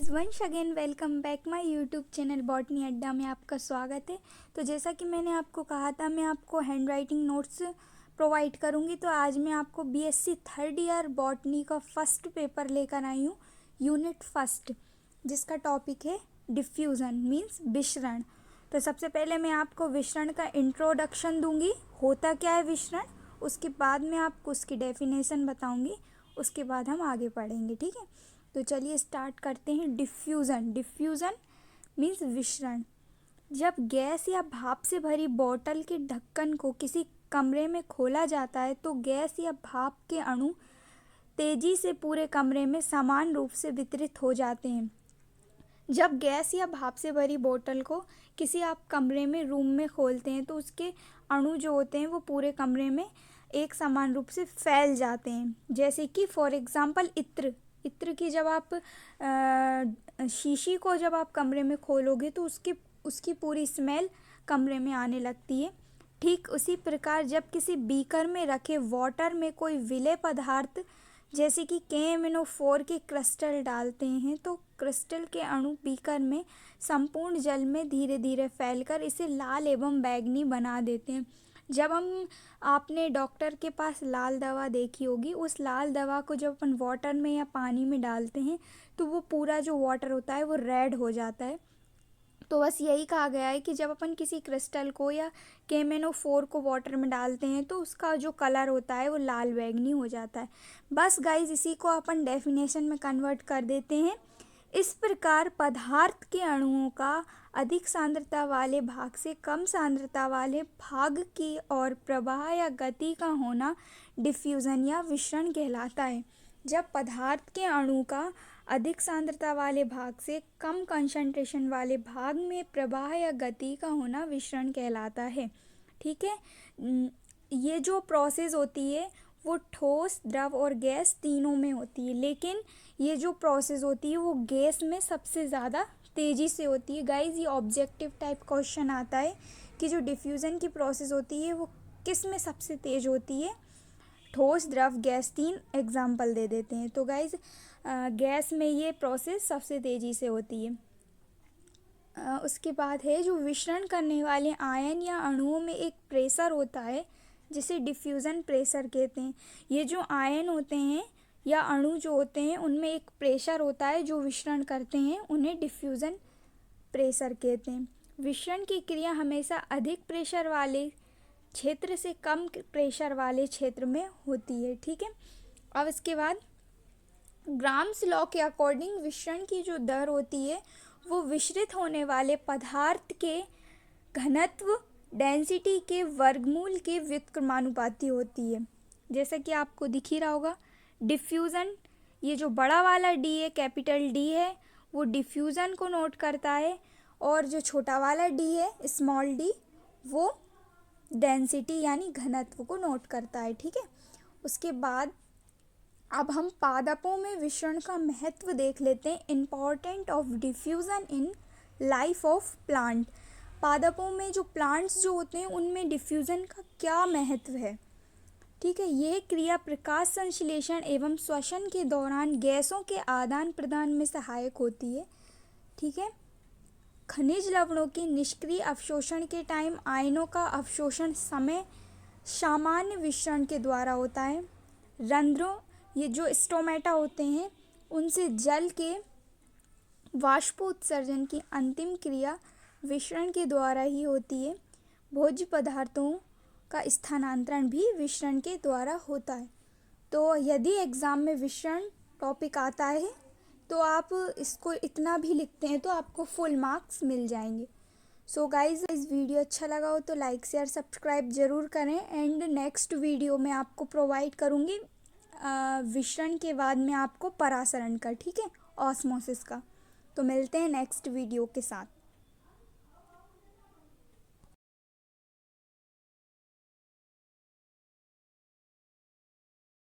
Guys, once again welcome back my YouTube channel botany Adda में आपका स्वागत है। तो जैसा कि मैंने आपको कहा था, मैं आपको हैंड राइटिंग नोट्स प्रोवाइड करूंगी। तो आज मैं आपको बीएससी थर्ड ईयर बॉटनी का फर्स्ट पेपर लेकर आई हूँ, यूनिट फर्स्ट, जिसका टॉपिक है डिफ्यूज़न मीन्स विसरण। तो सबसे पहले मैं आपको विसरण का इंट्रोडक्शन दूंगी, होता क्या है विसरण। उसके बाद मैं आपको उसकी डेफिनेशन बताऊंगी, उसके बाद हम आगे पढ़ेंगे, ठीक है। तो चलिए स्टार्ट करते हैं। डिफ्यूज़न मीन्स विसरण। जब गैस या भाप से भरी बोतल के ढक्कन को किसी कमरे में खोला जाता है तो गैस या भाप के अणु तेजी से पूरे कमरे में समान रूप से वितरित हो जाते हैं। जब गैस या भाप से भरी बोतल को किसी आप कमरे में रूम में खोलते हैं तो उसके अणु जो होते हैं वो पूरे कमरे में एक समान रूप से फैल जाते हैं। जैसे कि फॉर एग्जांपल इत्र की जब आप शीशी को जब आप कमरे में खोलोगे तो उसकी पूरी स्मेल कमरे में आने लगती है। ठीक उसी प्रकार जब किसी बीकर में रखे वाटर में कोई विलेय पदार्थ जैसे कि KMnO4 के क्रिस्टल डालते हैं तो क्रिस्टल के अणु बीकर में संपूर्ण जल में धीरे धीरे फैलकर इसे लाल एवं बैंगनी बना देते हैं। जब आपने डॉक्टर के पास लाल दवा देखी होगी, उस लाल दवा को जब अपन वाटर में या पानी में डालते हैं तो वो पूरा जो वाटर होता है वो रेड हो जाता है। तो बस यही कहा गया है कि जब अपन किसी क्रिस्टल को या KMnO4 को वाटर में डालते हैं तो उसका जो कलर होता है वो लाल बैंगनी हो जाता है। बस गाइज, इसी को अपन डेफिनेशन में कन्वर्ट कर देते हैं। इस प्रकार पदार्थ के अणुओं का अधिक सांद्रता वाले भाग से कम सांद्रता वाले भाग की ओर प्रवाह या गति का होना डिफ्यूज़न या विसरण कहलाता है। जब पदार्थ के अणु का अधिक सांद्रता वाले भाग से कम कंसंट्रेशन वाले भाग में प्रवाह या गति का होना विसरण कहलाता है, ठीक है। ये जो प्रोसेस होती है वो ठोस, द्रव और गैस तीनों में होती है, लेकिन ये जो प्रोसेस होती है वो गैस में सबसे ज़्यादा तेज़ी से होती है। गाइज, ये ऑब्जेक्टिव टाइप क्वेश्चन आता है कि जो डिफ्यूज़न की प्रोसेस होती है वो किस में सबसे तेज़ होती है, ठोस, द्रव, गैस। 3 एग्जाम्पल दे देते हैं। तो गाइज, गैस में ये प्रोसेस सबसे तेज़ी से होती है। उसके बाद है जो विसरण करने वाले आयन या अणुओं में एक प्रेशर होता है जिसे डिफ्यूज़न प्रेशर कहते हैं। ये जो आयन होते हैं या अणु जो होते हैं उनमें एक प्रेशर होता है जो विसरण करते हैं, उन्हें डिफ्यूज़न प्रेशर कहते हैं। विसरण की क्रिया हमेशा अधिक प्रेशर वाले क्षेत्र से कम प्रेशर वाले क्षेत्र में होती है, ठीक है। अब इसके बाद ग्राम्स लॉ के अकॉर्डिंग विसरण की जो दर होती है वो विसरित होने वाले पदार्थ के घनत्व डेंसिटी के वर्गमूल के व्युत्क्रमानुपाती होती है। जैसा कि आपको दिख ही रहा होगा, डिफ्यूज़न, ये जो बड़ा वाला डी है, कैपिटल डी है, वो डिफ्यूज़न को नोट करता है, और जो छोटा वाला डी है, स्मॉल डी, वो डेंसिटी यानी घनत्व को नोट करता है, ठीक है। उसके बाद अब हम पादपों में विसरण का महत्व देख लेते हैं। Important of diffusion in life of plant. पादपों में जो प्लांट्स जो होते हैं उनमें डिफ्यूज़न का क्या महत्व है, ठीक है। यह क्रिया प्रकाश संश्लेषण एवं श्वसन के दौरान गैसों के आदान प्रदान में सहायक होती है, ठीक है। खनिज लवणों के निष्क्रिय अवशोषण के टाइम आयनों का अवशोषण समय सामान्य विसरण के द्वारा होता है। रंध्रों, ये जो स्टोमेटा होते हैं, उनसे जल के वाष्पोत्सर्जन की अंतिम क्रिया विसरण के द्वारा ही होती है। भोज्य पदार्थों का स्थानांतरण भी विसरण के द्वारा होता है। तो यदि एग्ज़ाम में विसरण टॉपिक आता है तो आप इसको इतना भी लिखते हैं तो आपको फुल मार्क्स मिल जाएंगे। सो गाइज, इस वीडियो अच्छा लगा हो तो लाइक, शेयर, सब्सक्राइब ज़रूर करें। एंड नेक्स्ट वीडियो में आपको प्रोवाइड करूँगी विसरण के बाद में आपको परासरण का, ठीक है, ऑस्मोसिस का। तो मिलते हैं नेक्स्ट वीडियो के साथ।